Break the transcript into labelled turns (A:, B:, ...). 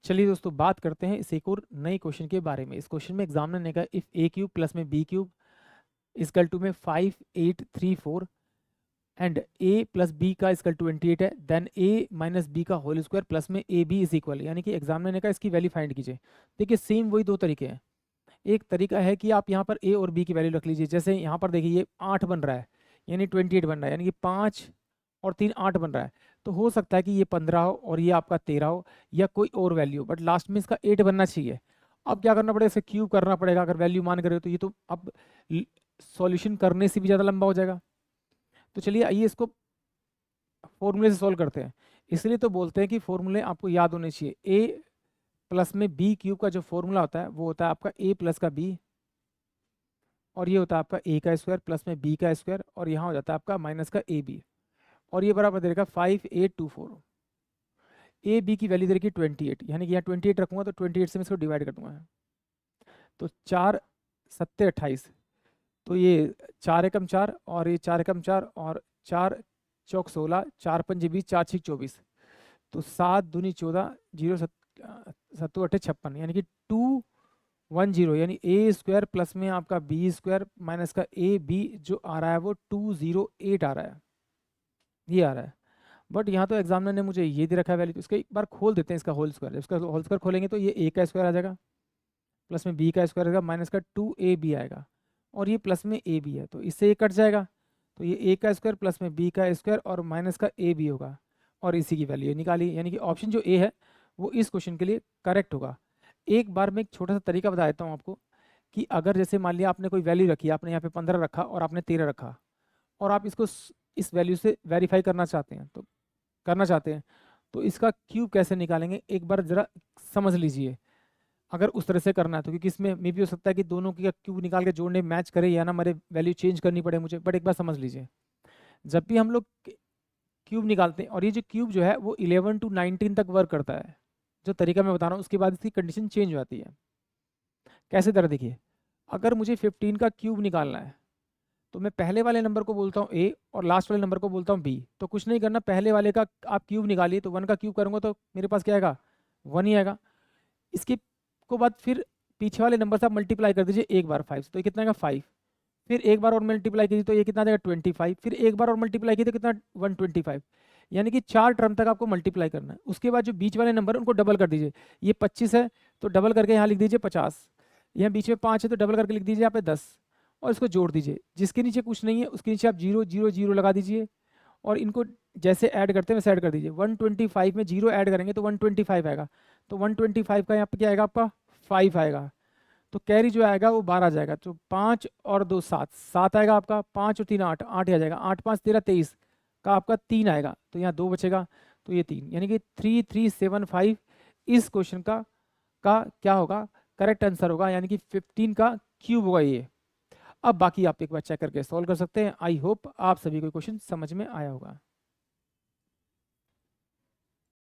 A: चलिए दोस्तों बात करते हैं इस एक और नए क्वेश्चन के बारे में। इस क्वेश्चन में एग्जामिनर ने कहा इफ ए क्यूब प्लस में बी क्यूब इजकल टू में 5834 एंड ए प्लस बी का इजकल 28 है, देन ए माइनस बी का होल स्क्वायर प्लस में ए बी इज इक्वल, यानी कि एग्जामिनर ने कहा इसकी वैल्यू फाइंड कीजिए। देखिए सेम वही दो तरीके हैं। एक तरीका है कि आप यहाँ पर ए और बी की वैल्यू रख लीजिए। जैसे यहाँ पर देखिए ये 8 बन रहा है, यानी 28 बन रहा है, यानी कि 5 और 3 8 बन रहा है। तो हो सकता है कि ये 15 हो और ये आपका 13 हो या कोई और वैल्यू, बट लास्ट में इसका 8 बनना चाहिए। अब क्या करना पड़ेगा, इसे क्यूब करना पड़ेगा। अगर वैल्यू मान करे तो ये तो अब सॉल्यूशन करने से भी ज़्यादा लंबा हो जाएगा। तो चलिए आइए इसको फॉर्मूले से सॉल्व करते हैं। इसलिए तो बोलते हैं कि फॉर्मूले आपको याद होने चाहिए। ए प्लस में बी क्यूब का जो फॉर्मूला होता है वो होता है आपका ए प्लस का बी, और ये होता है आपका ए का स्क्वायर प्लस में बी का स्क्वायर, और यहाँ हो जाता है आपका माइनस का ए बी, और ये बराबर देगा 5824। ए बी की वैल्यू दे रखी 28, यानी कि यहाँ 28 रखूंगा तो 28 से मैं इसको डिवाइड कर दूंगा। तो 4 सत्ते 28, तो ये 4 एकम 4 और ये 4 एकम 4 और 4 चौक 16, 4 पंजे 20, 4 छीक 24, तो 7 दूनी 14, 0 सत्तू 8 56, यानी कि 210, यानी ए स्क्वायर प्लस में आपका बी स्क्वायर माइनस का ए बी जो आ रहा है वो 208 आ रहा है, ये आ रहा है। बट यहाँ तो एग्जामिनर ने मुझे ये दे रखा है वैल्यू, तो इसका एक बार खोल देते हैं इसका होल स्क्वायर। इसका होल स्क्वायर खोलेंगे तो ये ए का स्क्वायर आ जाएगा प्लस में बी का स्क्वायर आएगा माइनस का 2ab आएगा, और ये प्लस में ए बी है तो इससे ये कट जाएगा। तो ये ए का स्क्वायर प्लस में बी का स्क्वायर और माइनस का ए बी होगा, और इसी की वैल्यू निकाली, यानी कि ऑप्शन जो ए है वो इस क्वेश्चन के लिए करेक्ट होगा। एक बार मैं एक छोटा सा तरीका बता देता हूँ आपको कि अगर जैसे मान लिया आपने कोई वैल्यू रखी, आपने यहाँ पे 15 रखा और आपने 13 रखा, और आप इसको इस वैल्यू से वेरीफाई करना चाहते हैं तो इसका क्यूब कैसे निकालेंगे एक बार ज़रा समझ लीजिए। अगर उस तरह से करना है तो, क्योंकि इसमें मे भी हो सकता है कि दोनों की क्यूब निकाल के जोड़ने मैच करे या ना मेरे वैल्यू चेंज करनी पड़े मुझे, बट एक बार समझ लीजिए। जब भी हम लोग क्यूब निकालते हैं, और ये जो क्यूब जो है वो 11 to 19 तक वर्क करता है, जो तरीका मैं बता रहा हूँ, उसके बाद इसकी कंडीशन चेंज हो जाती है। कैसे तरह देखिए, अगर मुझे 15 का क्यूब निकालना है तो मैं पहले वाले नंबर को बोलता हूँ ए और लास्ट वाले नंबर को बोलता हूँ बी। तो कुछ नहीं करना, पहले वाले का आप क्यूब निकालिए, तो 1 का क्यूब करूँगा तो मेरे पास क्या आएगा, 1 ही आएगा। इसके को बाद फिर पीछे वाले नंबर से आप मल्टीप्लाई कर दीजिए एक बार 5 से, तो ये कितना आएगा 5। फिर एक बार और मल्टीप्लाई कीजिए तो ये कितना आ जाएगा 25। फिर एक बार और मल्टीप्लाई कीजिए तो कितना 125, यानी कि 4 टर्म तक आपको मल्टीप्लाई करना है। उसके बाद जो बीच वाले नंबर उनको डबल कर दीजिए। ये 25 है तो डबल करके यहाँ लिख दीजिए 50, यहाँ बीच में 5 है तो डबल करके लिख दीजिए यहाँ पे 10, और इसको जोड़ दीजिए। जिसके नीचे कुछ नहीं है उसके नीचे आप 0 0 0 लगा दीजिए, और इनको जैसे ऐड करते हैं वैसे ऐड कर दीजिए। 125 में 0 ऐड करेंगे तो 125 आएगा, तो 125 का यहाँ पे क्या आएगा आपका 5 आएगा, तो कैरी जो आएगा वो 12 आ जाएगा। तो 5 और 2 7, 7 आएगा आपका, 5 और 3 8, 8 ही आ जाएगा। 8 5 13 23 का आपका 3 आएगा, तो यहाँ 2 बचेगा, तो ये 3, यानी कि 3375 इस क्वेश्चन का क्या होगा, करेक्ट आंसर होगा, यानी कि 15 का क्यूब होगा ये। अब बाकी आप एक बार चेक करके सॉल्व कर सकते हैं। आई होप आप सभी को क्वेश्चन समझ में आया होगा।